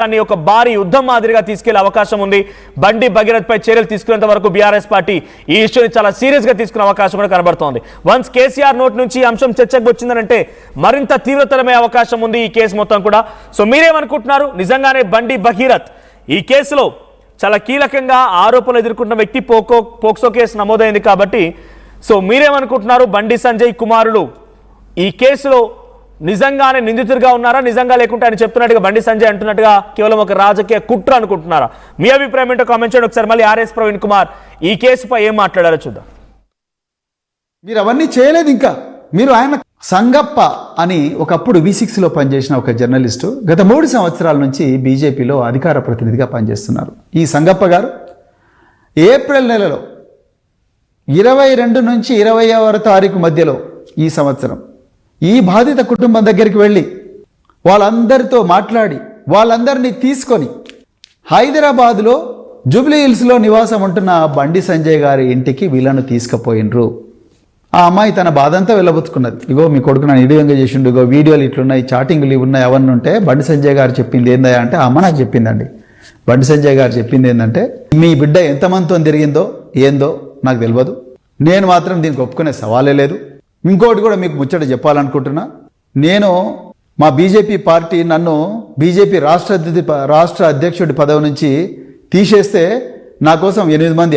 ఒక భారీ యుద్ధం మాదిరిగా తీసుకెళ్లే అవకాశం ఉంది. బండి భగీరథ్ పై చర్యలు తీసుకునేంత వరకు బీఆర్ఎస్ పార్టీ ఈ ఇష్యూని చాలా సీరియస్ గా తీసుకునే అవకాశం కూడా కనబడుతోంది. వన్స్ కేసీఆర్ నోట్ నుంచి ఈ అంశం చర్చకు వచ్చిందంటే మరింత తీవ్రతరమే అవకాశం ఉంది ఈ కేసు మొత్తం కూడా. సో మీరేమనుకుంటున్నారు? నిజంగానే బండి భగీరథ్ ఈ కేసులో చాలా కీలకంగా ఆరోపణలు ఎదుర్కొంటున్న వ్యక్తి, పోక్సో కేసు నమోదైంది కాబట్టి సో మీరేమనుకుంటున్నారు? బండి సంజయ్ కుమారులు ఈ కేసులో నిజంగానే నిందితుడిగా ఉన్నారా, నిజంగా లేకుంటే ఆయన చెప్తున్నట్టుగా బండి సంజయ్ అంటున్నట్టుగా కేవలం ఒక రాజకీయ కుట్ర అనుకుంటున్నారా? మీ అభిప్రాయం ఏంటో కామెంట్ చేయండి. ఒకసారి మళ్ళీ ఆర్ఎస్ ప్రవీణ్ కుమార్ ఈ కేసుపై ఏం మాట్లాడారో చూద్దాం. మీరు అవన్నీ చేయలేదు. ఇంకా మీరు ఆయన సంగప్ప అని ఒకప్పుడు V6లో పనిచేసిన ఒక జర్నలిస్టు గత 3 సంవత్సరాల నుంచి బీజేపీలో అధికార ప్రతినిధిగా పనిచేస్తున్నారు. ఈ సంగప్ప గారు ఏప్రిల్ నెలలో 22 నుంచి 20వ తారీఖు మధ్యలో ఈ సంవత్సరం ఈ బాధిత కుటుంబం దగ్గరికి వెళ్ళి వాళ్ళందరితో మాట్లాడి వాళ్ళందరినీ తీసుకొని హైదరాబాదులో జూబ్లీ హిల్స్లో నివాసం ఉంటున్న బండి సంజయ్ గారి ఇంటికి వీళ్ళను తీసుకుపోయినరు. ఆ అమ్మాయి తన బాధంతా వెళ్ళబుచ్చుకున్నది. ఇగో మీ కొడుకు నన్ను ఇడియంగా చేసిండు, ఇగో వీడియోలు ఇట్లున్నాయి, చాటింగ్లు ఇవి ఉన్నాయి, అవన్నీ ఉంటే బండి సంజయ్ గారు చెప్పింది ఏందా అంటే అమ్మ నాకు చెప్పిందండి. బండి సంజయ్ గారు చెప్పింది ఏంటంటే మీ బిడ్డ ఎంతమందితో తిరిగిందో ఏందో నాకు తెలియదు, నేను మాత్రం దీనికి ఒప్పుకునే సవాలే లేదు. ఇంకోటి కూడా మీకు ముచ్చట చెప్పాలనుకుంటున్నా, నేను మా బీజేపీ పార్టీ నన్ను బీజేపీ రాష్ట్ర అధ్యక్షుడి పదవి నుంచి తీసేస్తే నా కోసం 8 మంది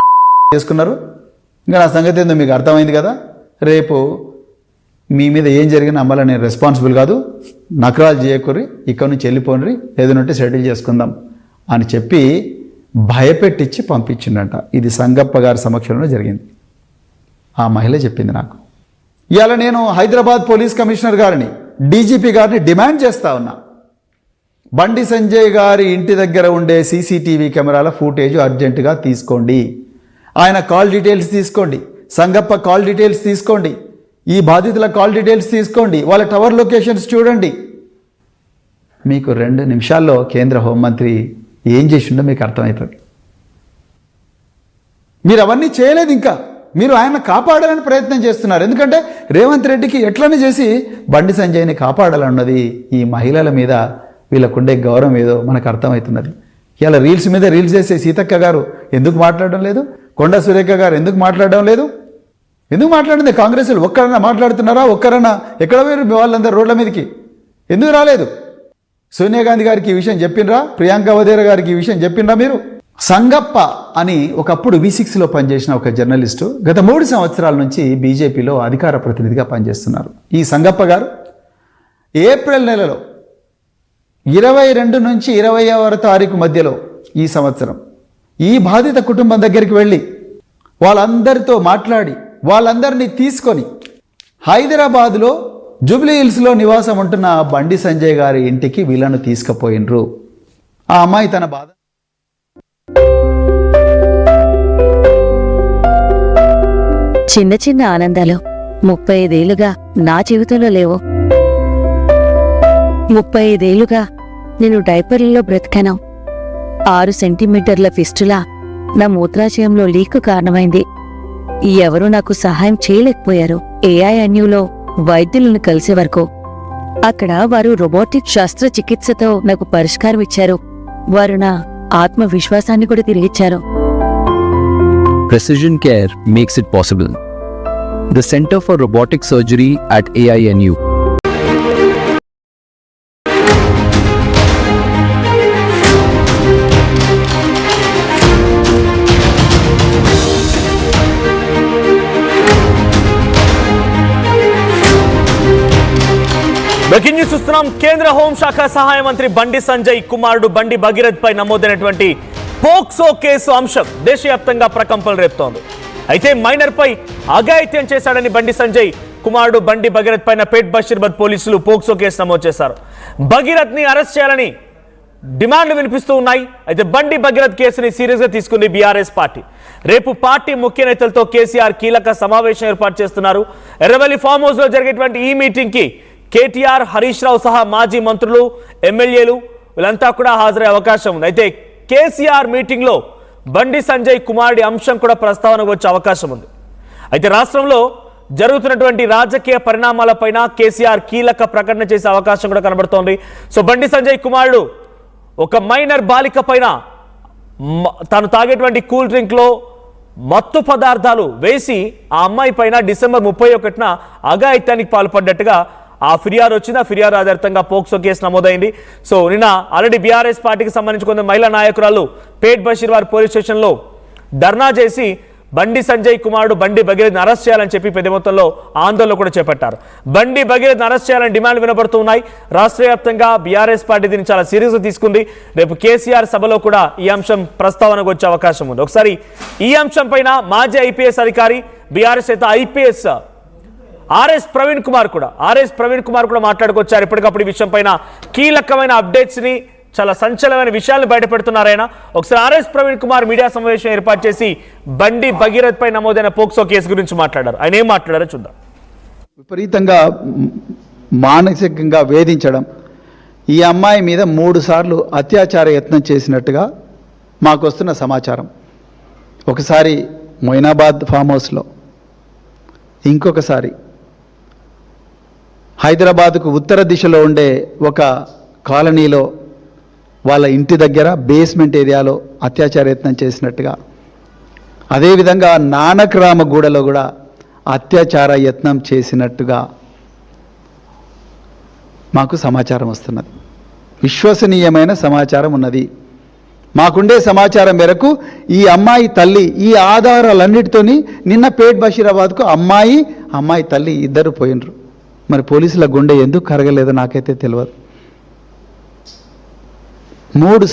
చేసుకున్నారు. ఇంకా నా సంగతి ఏందో మీకు అర్థమైంది కదా. రేపు మీ మీద ఏం జరిగినా అమ్మలా నేను రెస్పాన్సిబుల్ కాదు, నకరాలు చేయకూరి, ఇక్కడ నుంచి వెళ్ళిపోండి, ఏదైనా సెటిల్ చేసుకుందాం అని చెప్పి భయపెట్టించి పంపించిండంట. ఇది సంగప్ప గారి సమక్షంలో జరిగింది. ఆ మహిళ చెప్పింది నాకు. ఇవాళ నేను హైదరాబాద్ పోలీస్ కమిషనర్ గారిని, డీజీపీ గారిని డిమాండ్ చేస్తా ఉన్నా, బండి సంజయ్ గారి ఇంటి దగ్గర ఉండే సీసీటీవీ కెమెరాల ఫుటేజ్ అర్జెంటుగా తీసుకోండి, ఆయన కాల్ డీటెయిల్స్ తీసుకోండి, సంగప్ప కాల్ డీటెయిల్స్ తీసుకోండి, ఈ బాధితుల కాల్ డీటెయిల్స్ తీసుకోండి, వాళ్ళ టవర్ లొకేషన్స్ చూడండి. మీకు 2 నిమిషాల్లో కేంద్ర హోంమంత్రి ఏం చేసిండో మీకు అర్థమవుతుంది. మీరు అవన్నీ చేయలేదు. ఇంకా మీరు ఆయన కాపాడాలని ప్రయత్నం చేస్తున్నారు. ఎందుకంటే రేవంత్ రెడ్డికి ఎట్లనే చేసి బండి సంజయ్ని కాపాడాలన్నది ఈ మహిళల మీద వీళ్ళకుండే గౌరవం ఏదో మనకు అర్థమవుతున్నది. ఇలా రీల్స్ మీద రీల్స్ చేసే సీతక్క గారు ఎందుకు మాట్లాడడం లేదు? కొండా సురేఖ గారు ఎందుకు మాట్లాడడం లేదు? ఎందుకు మాట్లాడింది? కాంగ్రెస్లు ఒక్కరన్నా మాట్లాడుతున్నారా? ఒక్కరన్నా ఎక్కడ పోయారు? వాళ్ళందరూ రోడ్ల మీదకి ఎందుకు రాలేదు? సోనియా గాంధీ గారికి ఈ విషయం చెప్పిండ్రా? ప్రియాంక వధేరా గారికి ఈ విషయం చెప్పిండ్రా? మీరు సంగప్ప అని ఒకప్పుడు V6లో పనిచేసిన ఒక జర్నలిస్టు గత 3 సంవత్సరాల నుంచి బీజేపీలో అధికార ప్రతినిధిగా పనిచేస్తున్నారు. ఈ సంగప్ప గారు ఏప్రిల్ నెలలో 22 నుంచి 20వ తారీఖు మధ్యలో ఈ సంవత్సరం ఈ బాధిత కుటుంబం దగ్గరికి వెళ్ళి వాళ్ళందరితో మాట్లాడి వాళ్ళందరినీ తీసుకొని హైదరాబాదులో జూబ్లీ హిల్స్లో నివాసం ఉంటున్న బండి సంజయ్ గారి ఇంటికి వీళ్ళను తీసుకుపోయినరు. ఆ అమ్మాయి తన బాధ చిన్న చిన్న ఆనందాలు 35 ఏళ్లుగా నా జీవితంలో లేవు. 35 ఏళ్లుగా నేను డైపర్లలో బ్రతికాను. 6 సెంటీమీటర్ల ఫిస్టులా నా మూత్రాశయంలో లీకు కారణమైంది. ఎవరూ నాకు సహాయం చేయలేకపోయారు. AINUలో వైద్యులను కలిసే వరకు అక్కడ వారు రోబోటిక్ శస్త్రచికిత్సతో నాకు పరిష్కారం ఇచ్చారు. వారు నా ఆత్మవిశ్వాసాన్ని కూడా తిరిగిచ్చారు. Precision Care makes it possible. The Center for Robotic Surgery at AINU. Breaking news చూస్తున్నాం. కేంద్ర హోంశాఖ సహాయ మంత్రి బండి సంజయ్ కుమారుడు బండి భగీరథ్ పై నమోదైనటువంటి పోక్సో కేసు అంశం దేశవ్యాప్తంగా ప్రకంపనలు రేపుతోంది. అయితే మైనర్ పై అఘాయిత్యం చేశాడని బండి సంజయ్ కుమారుడు బండి భగీరథ్ పైన పేట్ బషీర్బాద్ పోలీసులు పోక్సో కేసు నమోదు చేశారు. భగీరథ్ ని అరెస్ట్ చేయాలని డిమాండ్లు వినిపిస్తూ ఉన్నాయి. అయితే బండి భగీరథ్ కేసుని సీరియస్ గా తీసుకుంది బీఆర్ఎస్ పార్టీ. రేపు పార్టీ ముఖ్య నేతలతో కేసీఆర్ కీలక సమావేశం ఏర్పాటు చేస్తున్నారు. ఎర్రవల్లి ఫామ్ హౌస్ లో జరిగేటువంటి ఈ మీటింగ్ కి కేటీఆర్, హరీష్ రావు సహా మాజీ మంత్రులు, ఎమ్మెల్యేలు వీళ్ళంతా కూడా హాజరయ్యే అవకాశం ఉంది. అయితే కేసీఆర్ మీటింగ్ లో బండి సంజయ్ కుమారుడి అంశం కూడా ప్రస్తావనకు వచ్చే అవకాశం ఉంది. అయితే రాష్ట్రంలో జరుగుతున్నటువంటి రాజకీయ పరిణామాలపైన కేసీఆర్ కీలక ప్రకటన చేసే అవకాశం కూడా కనబడుతోంది. సో బండి సంజయ్ కుమారుడు ఒక మైనర్ బాలిక పైన తను తాగేటువంటి కూల్ డ్రింక్లో మత్తు పదార్థాలు వేసి ఆ అమ్మాయి పైన డిసెంబర్ 31న అఘాయిత్యానికి పాల్పడ్డట్టుగా ఆ ఫిర్యాదు వచ్చింది. ఆ ఫిర్యాదు ఆధారితంగా పోక్సో కేసు నమోదైంది. సో నిన్న ఆల్రెడీ బీఆర్ఎస్ పార్టీకి సంబంధించి కొంత మహిళా నాయకురాలు పేట్ బషీర్వార్ పోలీస్ స్టేషన్లో ధర్నా చేసి బండి సంజయ్ కుమారుడు బండి భగీరథ్ని అరెస్ట్ చేయాలని చెప్పి పెద్ద మొత్తంలో ఆందోళన కూడా చేపట్టారు. బండి భగీరథ్ని అరెస్ట్ చేయాలని డిమాండ్లు వినబడుతున్నాయి. రాష్ట్ర వ్యాప్తంగా బీఆర్ఎస్ పార్టీ దీన్ని చాలా సీరియస్గా తీసుకుంది. రేపు కేసీఆర్ సభలో కూడా ఈ అంశం ప్రస్తావనకు వచ్చే అవకాశం ఉంది. ఒకసారి ఈ అంశం పైన మాజీ ఐపీఎస్ అధికారి బీఆర్ఎస్ అయితే ఐపీఎస్ ఆర్ఎస్ ప్రవీణ్ కుమార్ కూడా మాట్లాడుకొచ్చారు. ఇప్పటికప్పుడు ఈ విషయం పైన కీలకమైన అప్డేట్స్ ని చాలా సంచలనమైన విషయాలను బయటపెడుతున్నారైనా. ఒకసారి ఆర్ఎస్ ప్రవీణ్ కుమార్ మీడియా సమావేశం ఏర్పాటు చేసి బండి భగీరథ్ పై నమోదైన పోక్సో కేసు గురించి మాట్లాడారు. ఆయన ఏం మాట్లాడారో చూద్దాం. విపరీతంగా మానసికంగా వేధించడం, ఈ అమ్మాయి మీద 3 సార్లు అత్యాచార యత్నం చేసినట్టుగా మాకు వస్తున్న సమాచారం. ఒకసారి మొయినాబాద్ ఫామ్ హౌస్లో, ఇంకొకసారి హైదరాబాద్కు ఉత్తర దిశలో ఉండే ఒక కాలనీలో వాళ్ళ ఇంటి దగ్గర బేస్మెంట్ ఏరియాలో అత్యాచార యత్నం చేసినట్టుగా, అదేవిధంగా నానక్రామగూడలో కూడా అత్యాచార యత్నం చేసినట్టుగా మాకు సమాచారం వస్తున్నది. విశ్వసనీయమైన సమాచారం ఉన్నది. మాకుండే సమాచారం మేరకు ఈ అమ్మాయి తల్లి ఈ ఆధారాలన్నిటితోని నిన్న పేట్ బషీరాబాద్కు అమ్మాయి తల్లి ఇద్దరు పోయినరు. మరి పోలీసుల గుండె ఎందుకు కరగలేదో నాకైతే తెలియదు. 3 సార్లు